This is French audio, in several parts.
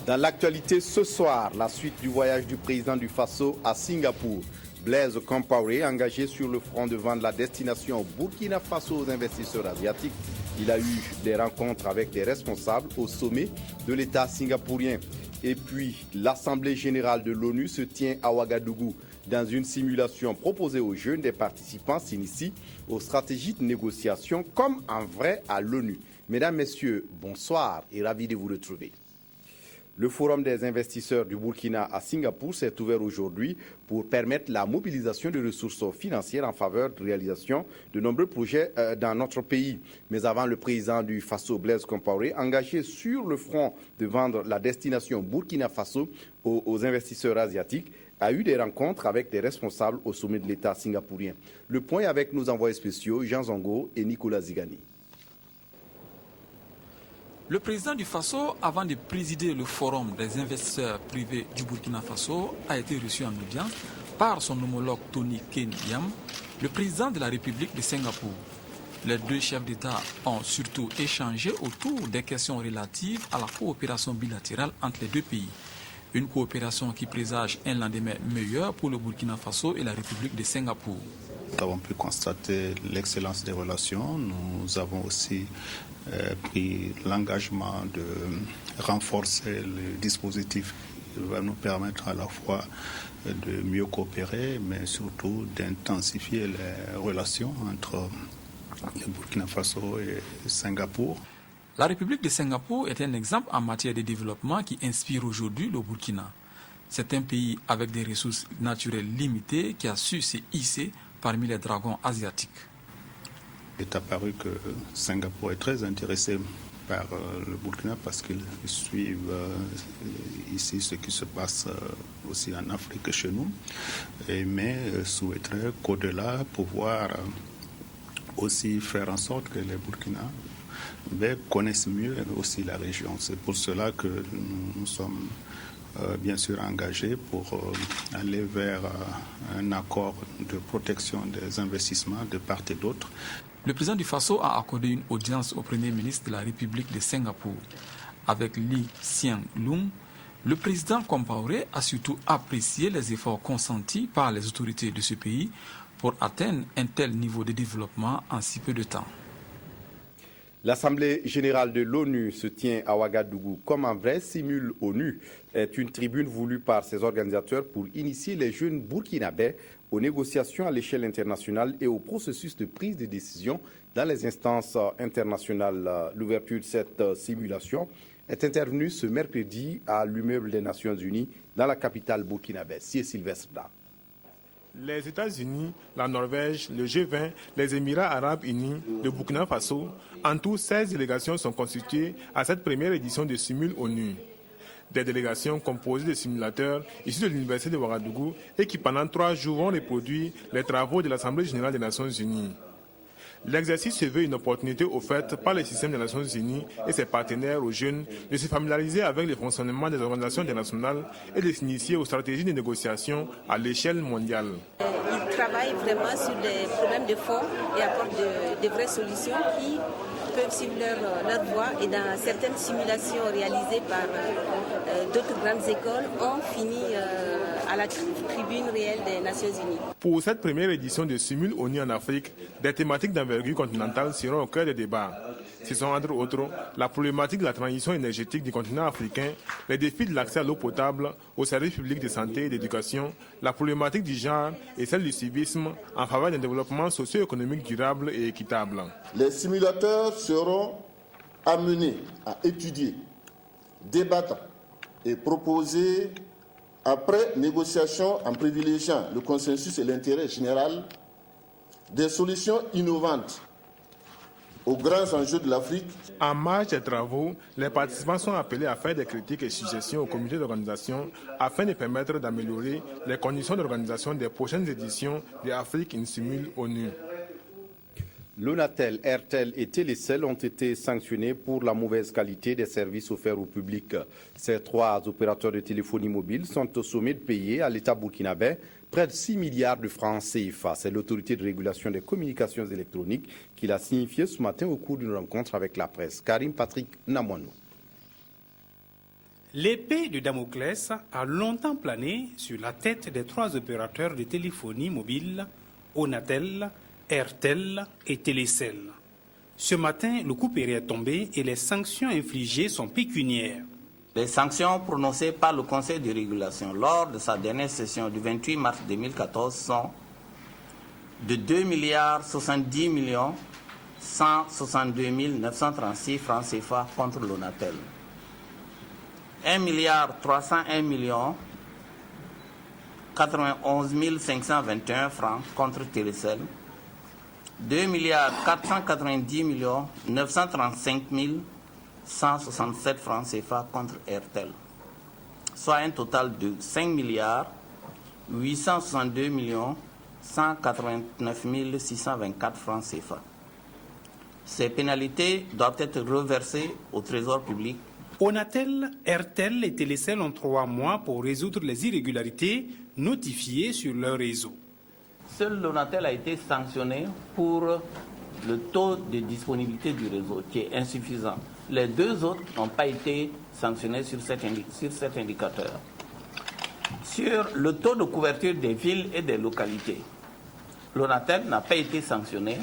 Dans l'actualité ce soir, la suite du voyage du président du Faso à Singapour. Blaise Compaoré, engagé sur le front devant la destination Burkina Faso aux investisseurs asiatiques. Il a eu des rencontres avec des responsables au sommet de l'État singapourien. Et puis, l'Assemblée générale de l'ONU se tient à Ouagadougou. Dans une simulation proposée aux jeunes, des participants s'initient aux stratégies de négociation comme en vrai à l'ONU. Mesdames, Messieurs, bonsoir et ravi de vous retrouver. Le Forum des investisseurs du Burkina à Singapour s'est ouvert aujourd'hui pour permettre la mobilisation de ressources financières en faveur de réalisation de nombreux projets dans notre pays. Mais avant, le président du Faso, Blaise Compaoré, engagé sur le front de vendre la destination Burkina Faso aux investisseurs asiatiques, a eu des rencontres avec des responsables au sommet de l'État singapourien. Le point avec nos envoyés spéciaux, Jean Zongo et Nicolas Zigani. Le président du Faso, avant de présider le forum des investisseurs privés du Burkina Faso, a été reçu en audience par son homologue Tony Ken Yam, le président de la République de Singapour. Les deux chefs d'État ont surtout échangé autour des questions relatives à la coopération bilatérale entre les deux pays. Une coopération qui présage un lendemain meilleur pour le Burkina Faso et la République de Singapour. Nous avons pu constater l'excellence des relations. Nous avons aussi pris l'engagement de renforcer le dispositif qui va nous permettre à la fois de mieux coopérer, mais surtout d'intensifier les relations entre le Burkina Faso et Singapour. La République de Singapour est un exemple en matière de développement qui inspire aujourd'hui le Burkina. C'est un pays avec des ressources naturelles limitées qui a su se hisser parmi les dragons asiatiques. Il est apparu que Singapour est très intéressé par le Burkina parce qu'ils suivent ici ce qui se passe aussi en Afrique chez nous, mais souhaiterait qu'au-delà pouvoir aussi faire en sorte que les Burkinabés connaissent mieux aussi la région. C'est pour cela que nous sommes bien sûr engagés pour aller vers un accord de protection des investissements de part et d'autre. Le président du Faso a accordé une audience au Premier ministre de la République de Singapour. Avec Lee Hsien Loong, le président Compaoré a surtout apprécié les efforts consentis par les autorités de ce pays pour atteindre un tel niveau de développement en si peu de temps. L'Assemblée générale de l'ONU se tient à Ouagadougou comme un vrai simule ONU est une tribune voulue par ses organisateurs pour initier les jeunes burkinabés aux négociations à l'échelle internationale et au processus de prise de décision dans les instances internationales. L'ouverture de cette simulation est intervenue ce mercredi à l'immeuble des Nations Unies dans la capitale burkinabé. C'est Sylvestre Da. Les États-Unis, la Norvège, le G20, les Émirats arabes unis, le Burkina Faso, en tout 16 délégations sont constituées à cette première édition de Simule ONU. Des délégations composées de simulateurs issus de l'Université de Ouagadougou et qui pendant 3 jours vont reproduire les travaux de l'Assemblée générale des Nations unies. L'exercice se veut une opportunité offerte par le système des Nations Unies et ses partenaires aux jeunes de se familiariser avec le fonctionnement des organisations internationales et de s'initier aux stratégies de négociation à l'échelle mondiale. Ils travaillent vraiment sur des problèmes de fond et apportent de vraies solutions qui peuvent suivre leur voie et dans certaines simulations réalisées par d'autres grandes écoles ont fini à la tribune réelle des Nations Unies. Pour cette première édition de Simule ONU en Afrique, des thématiques d'envergure continentale seront au cœur des débats. Ce sont entre autres la problématique de la transition énergétique du continent africain, les défis de l'accès à l'eau potable, aux services publics de santé et d'éducation, la problématique du genre et celle du civisme en faveur d'un développement socio-économique durable et équitable. Les simulateurs seront amenés à étudier, débattre et proposer, après négociation en privilégiant le consensus et l'intérêt général, des solutions innovantes aux grands enjeux de l'Afrique. En marge des travaux, les participants sont appelés à faire des critiques et suggestions au comité d'organisation afin de permettre d'améliorer les conditions d'organisation des prochaines éditions de Afrique in Simule ONU. Lonatel, Airtel et Télécel ont été sanctionnés pour la mauvaise qualité des services offerts au public. Ces 3 opérateurs de téléphonie mobile sont au sommet de payer à l'État burkinabé près de 6 milliards de francs CFA. C'est l'autorité de régulation des communications électroniques qui l'a signifié ce matin au cours d'une rencontre avec la presse. Karim Patrick Namouanou. L'épée de Damoclès a longtemps plané sur la tête des 3 opérateurs de téléphonie mobile, Onatel, Airtel et Télécel. Ce matin, le coup est tombé et les sanctions infligées sont pécuniaires. Les sanctions prononcées par le Conseil de régulation lors de sa dernière session du 28 mars 2014 sont de 2,70 162 936 francs CFA contre l'Onatel, 1,301 91 521 francs contre Télécel, 2,490 935 167 francs CFA contre Airtel, soit un total de 5,862 189 624 francs CFA. Ces pénalités doivent être reversées au Trésor public. Onatel, Airtel et Télécel ont 3 mois pour résoudre les irrégularités notifiées sur leur réseau. Seul l'Onatel a été sanctionné pour le taux de disponibilité du réseau qui est insuffisant. Les 2 autres n'ont pas été sanctionnés sur cet indicateur. Sur le taux de couverture des villes et des localités, l'Onatel n'a pas été sanctionné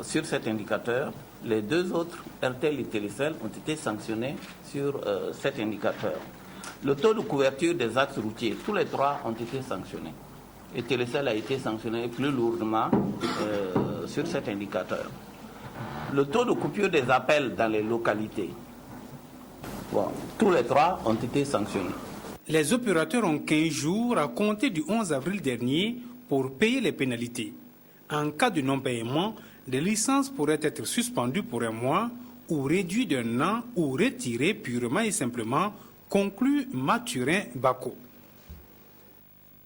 sur cet indicateur. Les 2 autres, Airtel et Télécel, ont été sanctionnés sur cet indicateur. Le taux de couverture des axes routiers, tous les 3 ont été sanctionnés. Et Télécel a été sanctionné plus lourdement sur cet indicateur. Le taux de coupure des appels dans les localités, tous les 3 ont été sanctionnés. Les opérateurs ont 15 jours à compter du 11 avril dernier pour payer les pénalités. En cas de non-paiement, les licences pourraient être suspendues pour 1 mois ou réduites d'1 an ou retirées purement et simplement, conclut Mathurin Bako.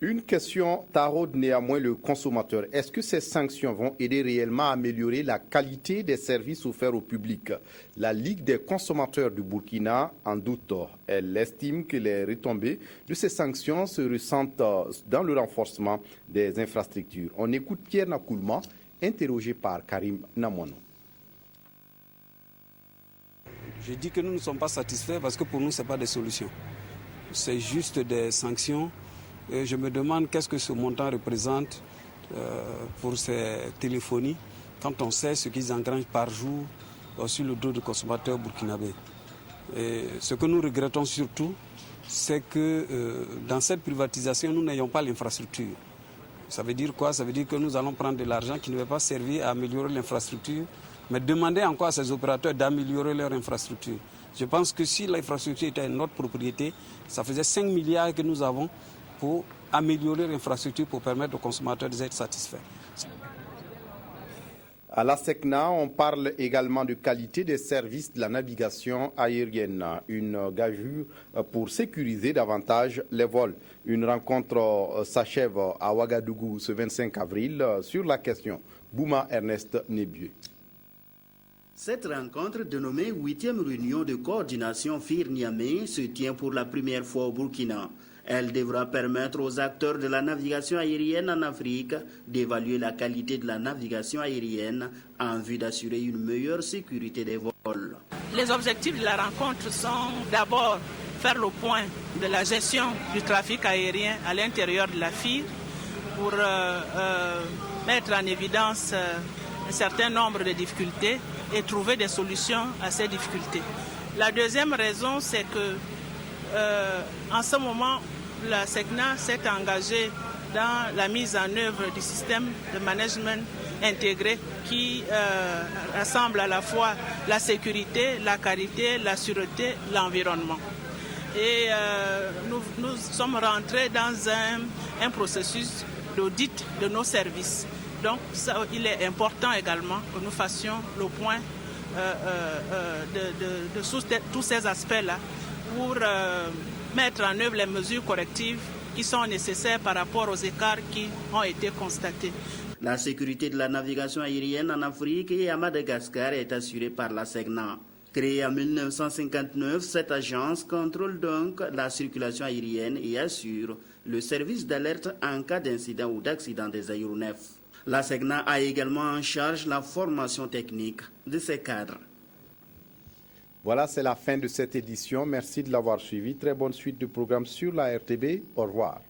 Une question taraude néanmoins le consommateur. Est-ce que ces sanctions vont aider réellement à améliorer la qualité des services offerts au public? La Ligue des consommateurs du Burkina en doute. Elle estime que les retombées de ces sanctions se ressentent dans le renforcement des infrastructures. On écoute Pierre Nakoulma, interrogé par Karim Namono. Je dis que nous ne sommes pas satisfaits parce que pour nous, ce n'est pas des solutions. C'est juste des sanctions. Et je me demande qu'est-ce que ce montant représente pour ces téléphonies quand on sait ce qu'ils engrangent par jour sur le dos des consommateurs burkinabés. Et ce que nous regrettons surtout, c'est que dans cette privatisation, nous n'ayons pas l'infrastructure. Ça veut dire quoi? Ça veut dire que nous allons prendre de l'argent qui ne va pas servir à améliorer l'infrastructure, mais demander encore à ces opérateurs d'améliorer leur infrastructure. Je pense que si l'infrastructure était notre propriété, ça faisait 5 milliards que nous avons pour améliorer l'infrastructure pour permettre aux consommateurs d'être satisfaits. À la SECNA, on parle également de qualité des services de la navigation aérienne, une gageure pour sécuriser davantage les vols. Une rencontre s'achève à Ouagadougou ce 25 avril sur la question. Bouma Ernest Nébieu. Cette rencontre, dénommée 8e réunion de coordination FIR-Niamey, se tient pour la première fois au Burkina. Elle devra permettre aux acteurs de la navigation aérienne en Afrique d'évaluer la qualité de la navigation aérienne en vue d'assurer une meilleure sécurité des vols. Les objectifs de la rencontre sont d'abord faire le point de la gestion du trafic aérien à l'intérieur de la FIR pour mettre en évidence un certain nombre de difficultés et trouver des solutions à ces difficultés. La deuxième raison, c'est que en ce moment, la SECNA s'est engagée dans la mise en œuvre du système de management intégré qui rassemble à la fois la sécurité, la qualité, la sûreté, l'environnement. Et nous sommes rentrés dans un processus d'audit de nos services. Donc il est important également que nous fassions le point de tous ces aspects-là pour mettre en œuvre les mesures correctives qui sont nécessaires par rapport aux écarts qui ont été constatés. La sécurité de la navigation aérienne en Afrique et à Madagascar est assurée par la SECNA. Créée en 1959, cette agence contrôle donc la circulation aérienne et assure le service d'alerte en cas d'incident ou d'accident des aéronefs. La SECNA a également en charge la formation technique de ses cadres. Voilà, c'est la fin de cette édition. Merci de l'avoir suivi. Très bonne suite de programmes sur la RTB. Au revoir.